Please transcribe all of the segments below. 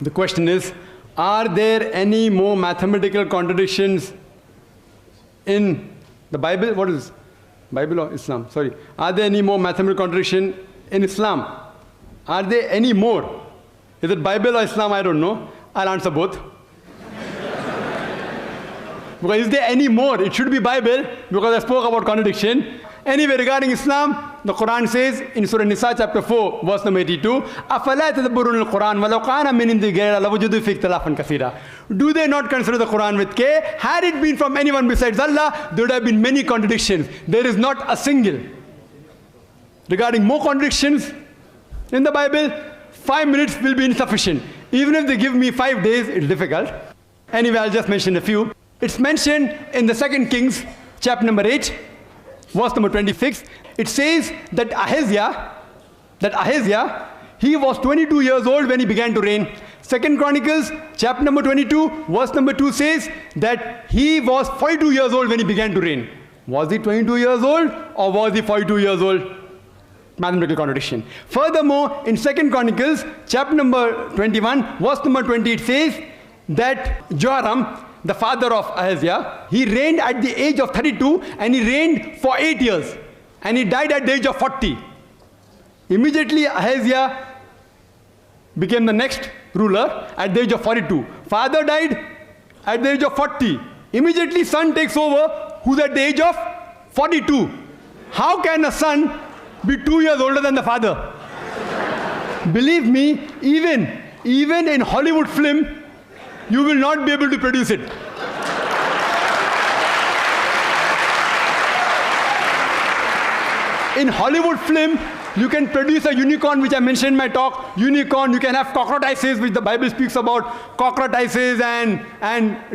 The question is, are there any more mathematical contradictions in the Bible? What is Bible or Islam? Sorry. Are there any more mathematical contradiction in Islam? Are there any more? Is it Bible or Islam? I don't know. I'll answer both. Because is there any more? It should be Bible, because I spoke about contradiction. Anyway, regarding Islam, the Quran says in Surah Nisa chapter 4, verse number 82, أَفَلَا تَدَبُّرُونَ الْقُرْآنَ وَلَوْ كَانَ مِنْ عِنْدِ غَيْرِ اللَّهِ لَوَجَدُوا فِيهِ اخْتِلَافًا كَثِيرًا. Do they not consider the Quran with care? Had it been from anyone besides Allah, there would have been many contradictions. There is not a single. Regarding more contradictions in the Bible, 5 minutes will be insufficient. Even if they give me 5 days, it's difficult. Anyway, I'll just mention a few. It's mentioned in the 2 Kings, chapter number 8, verse number 26. It says that Ahaziah, he was 22 years old when he began to reign. 2 Chronicles, chapter number 22, verse number 2 says that he was 42 years old when he began to reign. Was he 22 years old or was he 42 years old? Mathematical contradiction. Furthermore, in 2 Chronicles, chapter number 21, verse number 20, it says that Joram, the father of Ahaziah, he reigned at the age of 32 and he reigned for 8 years. And he died at the age of 40. Immediately Ahaziah became the next ruler at the age of 42. Father died at the age of 40. Immediately son takes over, who's at the age of 42. How can a son be 2 years older than the father? Believe me, even in Hollywood film, you will not be able to produce it. In Hollywood film, you can produce a unicorn, which I mentioned in my talk. Unicorn, you can have cockroaches, which the Bible speaks about. Cockroaches and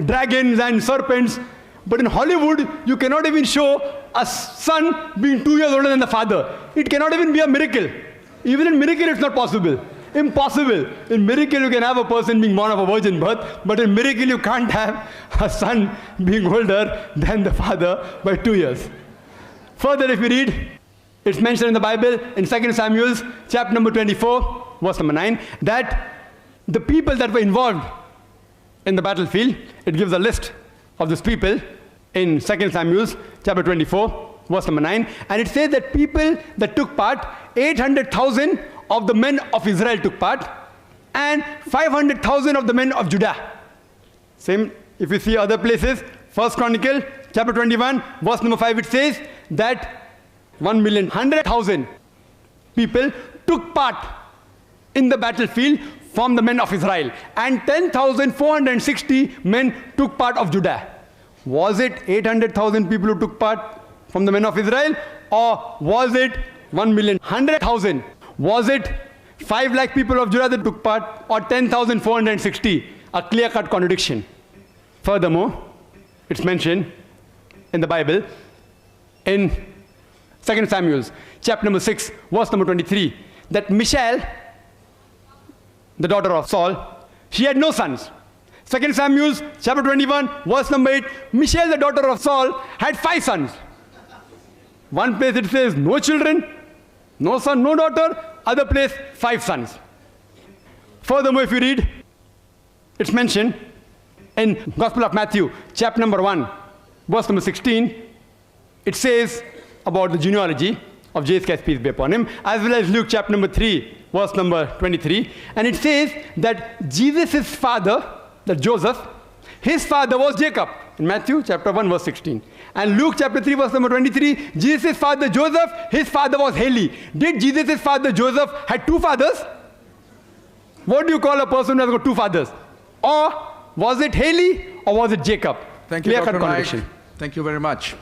dragons and serpents. But in Hollywood, you cannot even show a son being 2 years older than the father. It cannot even be a miracle. Even in miracle, it's not possible. Impossible. In miracle, you can have a person being born of a virgin birth, but in miracle, you can't have a son being older than the father by 2 years. Further, if you read, it's mentioned in the Bible in 2 Samuel, chapter number 24, verse number 9, that the people that were involved in the battlefield, it gives a list of these people in 2 Samuel, chapter 24, verse number 9, and it says that people that took part, 800,000 of the men of Israel took part, and 500,000 of the men of Judah. Same, if you see other places, 1 Chronicle, chapter 21, verse number 5, it says that 1,100,000 people took part in the battlefield from the men of Israel, and 10,460 men took part of Judah. Was it 800,000 people who took part from the men of Israel, or was it 1,100,000? Was it 5 lakh people of Judah that took part, or 10,460? A clear-cut contradiction. Furthermore, it's mentioned in the Bible in 2 Samuel, chapter number 6, verse number 23, that Michal, the daughter of Saul, she had no sons. 2 Samuel, chapter 21, verse number 8, Michal, the daughter of Saul, had 5 sons. One place it says no children, no son, no daughter. Other place, 5 sons. Furthermore, if you read, it's mentioned in Gospel of Matthew, chapter number 1, verse number 16, it says about the genealogy of Jesus Christ, peace be upon him, as well as Luke chapter number 3, verse number 23. And it says that Jesus' father, that Joseph, his father was Jacob, in Matthew chapter 1, verse 16. And Luke chapter 3, verse number 23, Jesus' father Joseph, his father was Heli. Did Jesus' father Joseph had 2 fathers? What do you call a person who has got 2 fathers? Or was it Heli or was it Jacob? Thank you, Dr. Naik. Thank you very much.